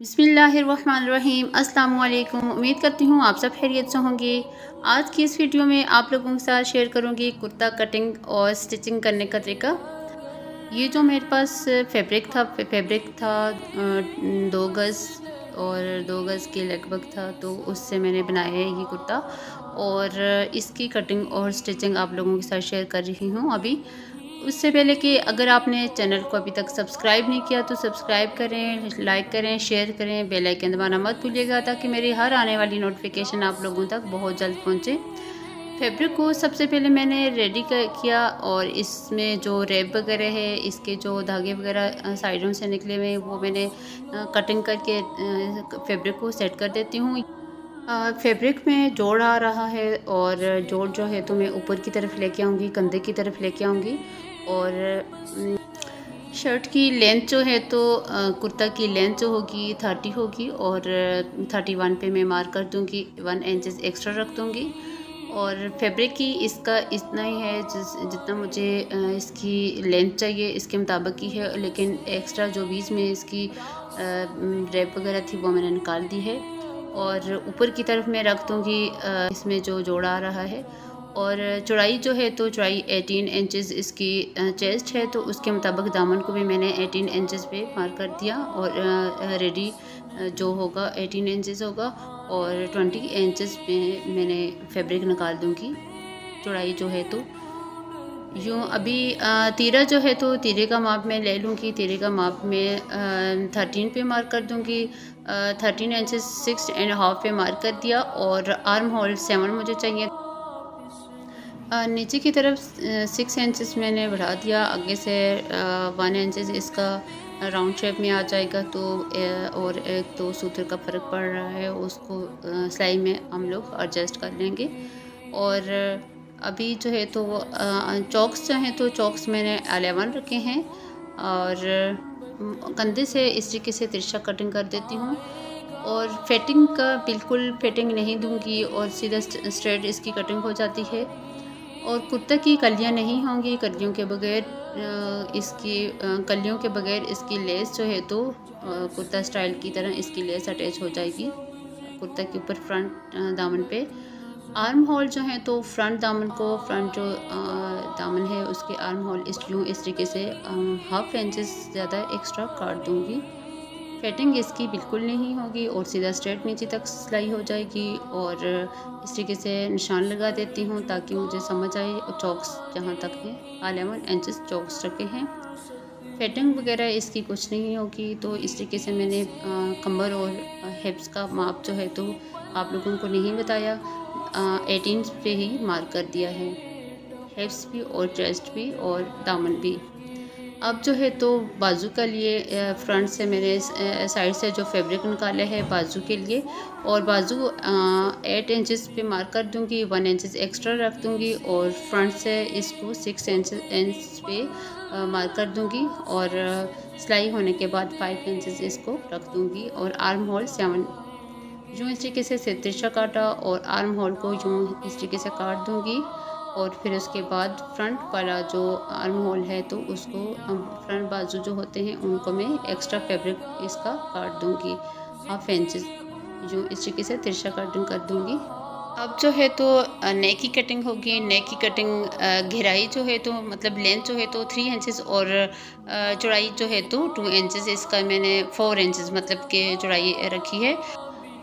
बिस्मिल्लाहिर्रहमानिर्रहीम। अस्सलाम वालेकुम। उम्मीद करती हूँ आप सब खैरियत से होंगे। आज की इस वीडियो में आप लोगों के साथ शेयर करूँगी कुर्ता कटिंग और स्टिचिंग करने का तरीका। ये जो मेरे पास फैब्रिक था 2 गज़ और 2 गज़ के लगभग था, तो उससे मैंने बनाया है ये कुर्ता। और इसकी कटिंग और स्टिचिंग आप लोगों के साथ शेयर कर रही हूँ अभी। उससे पहले कि अगर आपने चैनल को अभी तक सब्सक्राइब नहीं किया तो सब्सक्राइब करें, लाइक करें, शेयर करें, बेल आइकन दबाना मत भूलिएगा ताकि मेरी हर आने वाली नोटिफिकेशन आप लोगों तक बहुत जल्द पहुंचे। फैब्रिक को सबसे पहले मैंने रेडी किया और इसमें जो रैप वगैरह है, इसके जो धागे वगैरह साइडों से निकले हुए वो मैंने कटिंग करके फैब्रिक को सेट कर देती हूँ। फैब्रिक में जोड़ आ रहा है और जोड़ जो है तो मैं ऊपर की तरफ लेके आऊँगी, कंधे की तरफ लेके आऊँगी। और शर्ट की लेंथ जो है तो कुर्ता की लेंथ जो होगी 30 होगी और 31 पे मैं मार्क कर दूँगी, 1 इंचेस एक्स्ट्रा रख दूँगी। और फैब्रिक की इसका इतना ही है जितना मुझे इसकी लेंथ चाहिए इसके मुताबिक ही है, लेकिन एक्स्ट्रा जो बीच में इसकी रैप वगैरह थी वो मैंने निकाल दी है। और ऊपर की तरफ मैं रख दूँगी इसमें जो जोड़ा आ रहा है। और चौड़ाई जो है तो चौड़ाई 18 इंचेस इसकी चेस्ट है, तो उसके मुताबिक दामन को भी मैंने 18 इंचेस पे मार्क कर दिया। और रेडी जो होगा 18 इंचेस होगा और 20 इंचेस में मैंने फैब्रिक निकाल दूँगी चौड़ाई जो है तो। यूँ अभी तीरा जो है तो तीरे का माप मैं ले लूँगी, तीरे का माप मैं 13 पे मार्क कर दूँगी। 13 इंचेस 6.5 पे मार्क कर दिया। और आर्म होल 7 मुझे चाहिए। नीचे की तरफ 6 इंचेस मैंने बढ़ा दिया, आगे से 1 इंचेस इसका राउंड शेप में आ जाएगा। तो और एक तो सूत्र का फ़र्क पड़ रहा है, उसको सिलाई में हम लोग एडजस्ट कर लेंगे। और अभी जो है तो चॉक्स जो हैं तो चॉक्स मैंने 11 रखे हैं। और कंधे से इस तरीके से तिरछा कटिंग कर देती हूँ। और फिटिंग का बिल्कुल फिटिंग नहीं दूंगी और सीधा स्ट्रेट इसकी कटिंग हो जाती है। और कुर्ते की कलियां नहीं होंगी, कलियों के बगैर कलियों के बगैर इसकी लेस जो है तो कुर्ता स्टाइल की तरह इसकी लेस अटैच हो जाएगी कुर्ता के ऊपर फ्रंट दामन पे। आर्म होल जो है तो फ्रंट दामन को फ्रंट जो दामन है उसके आर्म होल इस तरीके से 1/2 इंचेस ज़्यादा एक्स्ट्रा काट दूंगी। फिटिंग इसकी बिल्कुल नहीं होगी और सीधा स्ट्रेट नीचे तक सिलाई हो जाएगी। और इस तरीके से निशान लगा देती हूँ ताकि मुझे समझ आए। चॉक्स जहाँ तक है 11 इंचेस चॉक्स रखे हैं। फिटिंग वगैरह इसकी कुछ नहीं होगी। तो इस तरीके से मैंने कमर और हिप्स का माप जो है तो आप लोगों को नहीं बताया, 18 पे ही मार्क कर दिया है, हिप्स भी और चेस्ट भी और दामन भी। अब जो है तो बाजू का लिए फ्रंट से मैंने साइड से जो फैब्रिक निकाला है बाजू के लिए, और बाजू 8 इंचेस पे मार्क कर दूंगी, 1 इंचेस एक्स्ट्रा रख दूंगी। और फ्रंट से इसको 6 इंच पे मार्क कर दूंगी। और सिलाई होने के बाद 5 इंचेस इसको रख दूंगी। और आर्म होल 7 यूँ इस तरीके से तिरछा काटा और आर्म होल को यूँ इस तरीके से काट दूंगी। और फिर उसके बाद फ्रंट वाला जो आर्म होल है तो उसको फ्रंट बाजू जो होते हैं उनको मैं एक्स्ट्रा फैब्रिक इसका काट दूंगी 1/2 इंचेस, जो इस तरीके से तिरछा कटिंग कर दूंगी। अब जो है तो नेक की कटिंग होगी। नेक की कटिंग गहराई जो है तो मतलब लेंथ जो है तो 3 इंचेस और चौड़ाई जो है तो 2 इंचेस, इसका मैंने 4 इंचेस मतलब के चौड़ाई रखी है।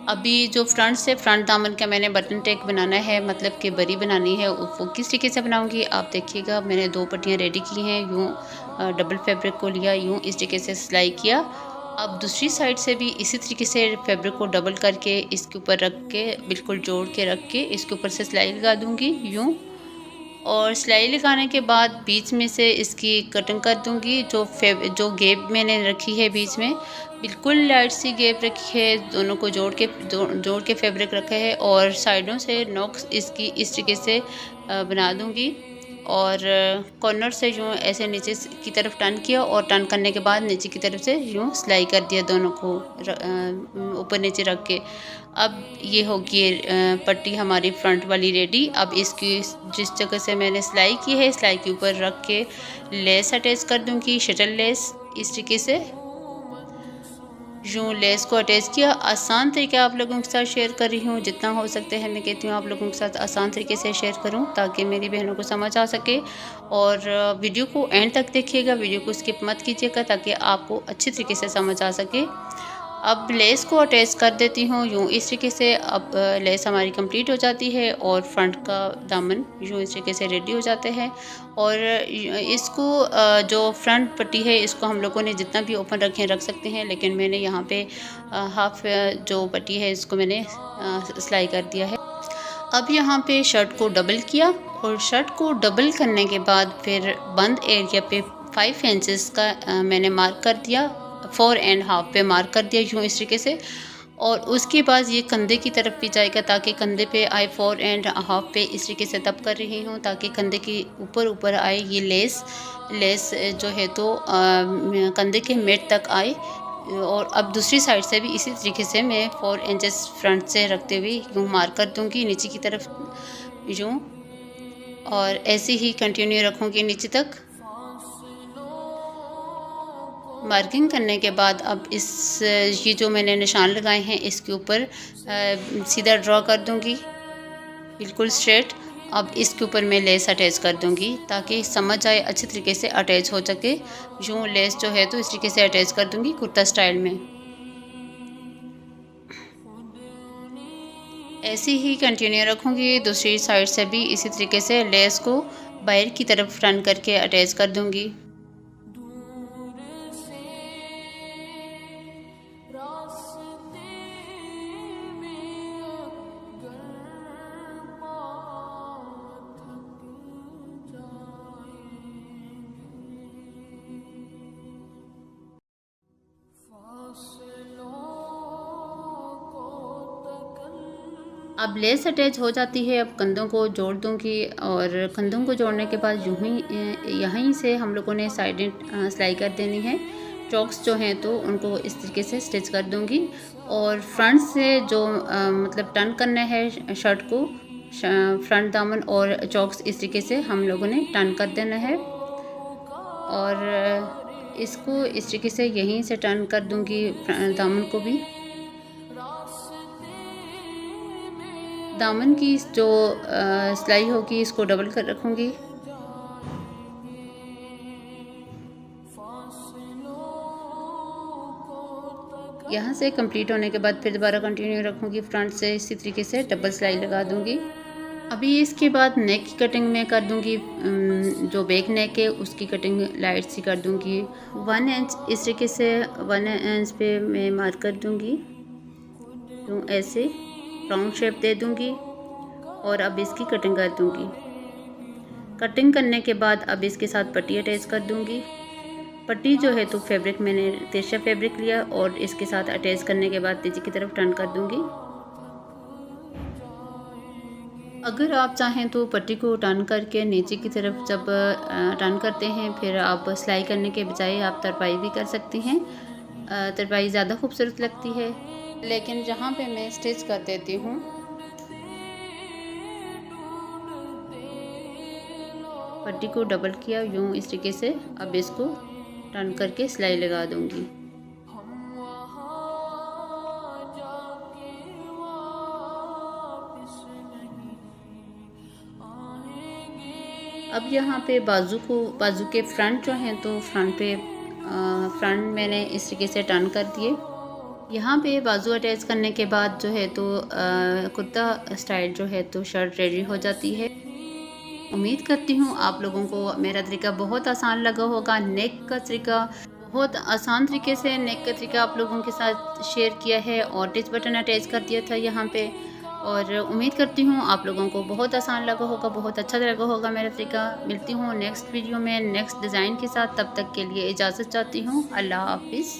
अभी जो फ्रंट से फ्रंट दामन का मैंने बटन टेक बनाना है, मतलब कि बरी बनानी है, वो किस तरीके से बनाऊंगी आप देखिएगा। मैंने 2 पट्टियाँ रेडी की हैं, यूँ डबल फैब्रिक को लिया, यूँ इस तरीके से सिलाई किया। अब दूसरी साइड से भी इसी तरीके से फैब्रिक को डबल करके इसके ऊपर रख के बिल्कुल जोड़ के रख के इसके ऊपर से सिलाई लगा दूंगी यूँ। और सिलाई लगाने के बाद बीच में से इसकी कटिंग कर दूंगी। जो गैप मैंने रखी है बीच में बिल्कुल लाइट सी गैप रखी है, दोनों को जोड़ के फैब्रिक रखा है। और साइडों से नॉक्स इसकी इस तरीके से बना दूंगी। और कॉर्नर से यूँ ऐसे नीचे की तरफ टर्न किया और टर्न करने के बाद नीचे की तरफ से यूँ सिलाई कर दिया, दोनों को ऊपर नीचे रख के। अब ये होगी पट्टी हमारी फ्रंट वाली रेडी। अब इसकी जिस जगह से मैंने सिलाई की है सिलाई के ऊपर रख के लेस अटैच कर दूंगी, शटल लेस इस तरीके से यूँ लेस को अटैच किया। आसान तरीका आप लोगों के साथ शेयर कर रही हूँ, जितना हो सकता है मैं कहती हूँ आप लोगों के साथ आसान तरीके से शेयर करूँ ताकि मेरी बहनों को समझ आ सके। और वीडियो को एंड तक देखिएगा, वीडियो को स्किप मत कीजिएगा ताकि आपको अच्छी तरीके से समझ आ सके। अब लेस को अटैच कर देती हूँ यूँ इस तरीके से। अब लेस हमारी कंप्लीट हो जाती है और फ्रंट का दामन यूँ इस तरीके से रेडी हो जाते हैं। और इसको जो फ्रंट पट्टी है इसको हम लोगों ने जितना भी ओपन रख सकते हैं, लेकिन मैंने यहाँ पे हाफ जो पट्टी है इसको मैंने सिलाई कर दिया है। अब यहाँ पे शर्ट को डबल किया और शर्ट को डबल करने के बाद फिर बंद एरिया पे 5 इंचेस का मैंने मार्क कर दिया, 4.5 पे मार्क कर दिया यूँ इस तरीके से। और उसके बाद ये कंधे की तरफ भी जाएगा ताकि कंधे पे आए, 4.5 पे इस तरीके से तब कर रही हूँ ताकि कंधे के ऊपर आए ये लेस जो है तो कंधे के मिड तक आए। और अब दूसरी साइड से भी इसी तरीके से मैं 4 इंचेस फ्रंट से रखते हुए यूँ मार्क कर दूँगी नीचे की तरफ यूँ, और ऐसे ही कंटिन्यू रखूँगी नीचे तक। मार्किंग करने के बाद अब ये जो मैंने निशान लगाए हैं इसके यूँ सीधा ड्रॉ कर दूँगी बिल्कुल स्ट्रेट। अब इसके ऊपर मैं लेस अटैच कर दूँगी ताकि समझ आए, अच्छी तरीके से अटैच हो सके। यूँ लेस जो है तो इस तरीके से अटैच कर दूँगी कुर्ता स्टाइल में। ऐसे ही कंटिन्यू रखूँगी, दूसरी साइड से भी इसी तरीके से लेस को बाहर की तरफ टर्न करके अटैच कर दूँगी। अब लेस अटैच हो जाती है। अब कंधों को जोड़ दूंगी और कंधों को जोड़ने के बाद यूँ ही यहीं से हम लोगों ने साइडें सिलाई कर देनी है। चॉक्स जो हैं तो उनको इस तरीके से स्टिच कर दूंगी और फ्रंट से जो मतलब टर्न करना है शर्ट को, फ्रंट दामन और चॉक्स इस तरीके से हम लोगों ने टर्न कर देना है। और इसको इस तरीके से यहीं से टर्न कर दूंगी दामन को भी। दामन की जो सिलाई होगी इसको डबल कर रखूँगी। यहाँ से कंप्लीट होने के बाद फिर दोबारा कंटिन्यू रखूँगी, फ्रंट से इसी तरीके से डबल सिलाई लगा दूँगी। अभी इसके बाद नेक की कटिंग में कर दूँगी, जो बैक नेक है उसकी कटिंग लाइट सी कर दूँगी। 1 इंच इस तरीके से 1 इंच पे मैं मार्क कर दूँगी, तो ऐसे राउंड शेप दे दूँगी और अब इसकी कटिंग कर दूँगी। कटिंग करने के बाद अब इसके साथ पट्टी अटैच कर दूँगी। पट्टी जो है तो फैब्रिक मैंने तिरछा फैब्रिक लिया और इसके साथ अटैच करने के बाद नीचे की तरफ टर्न कर दूँगी। अगर आप चाहें तो पट्टी को टर्न करके नीचे की तरफ जब टर्न करते हैं फिर आप सिलाई करने के बजाय आप तरपाई भी कर सकती हैं। तरपाई ज़्यादा खूबसूरत लगती है, लेकिन जहाँ पे मैं स्टिच कर देती हूँ पट्टी को डबल किया यूँ इस तरीके से। अब इसको टर्न करके सिलाई लगा दूँगी। अब यहाँ पे बाजू के फ्रंट जो हैं तो फ्रंट मैंने इस तरीके से टर्न कर दिए। यहाँ पे बाजू अटैच करने के बाद जो है तो कुर्ता स्टाइल जो है तो शर्ट रेडी हो जाती है। उम्मीद करती हूँ आप लोगों को मेरा तरीका बहुत आसान लगा होगा। नेक का तरीका बहुत आसान तरीके से नेक का तरीका आप लोगों के साथ शेयर किया है और टिच बटन अटैच कर दिया था यहाँ पे। और उम्मीद करती हूँ आप लोगों को बहुत आसान लगा होगा, बहुत अच्छा लगा होगा मेरा तरीका। मिलती हूँ नेक्स्ट वीडियो में नेक्स्ट डिज़ाइन के साथ, तब तक के लिए इजाज़त चाहती हूँ। अल्लाह हाफिज़।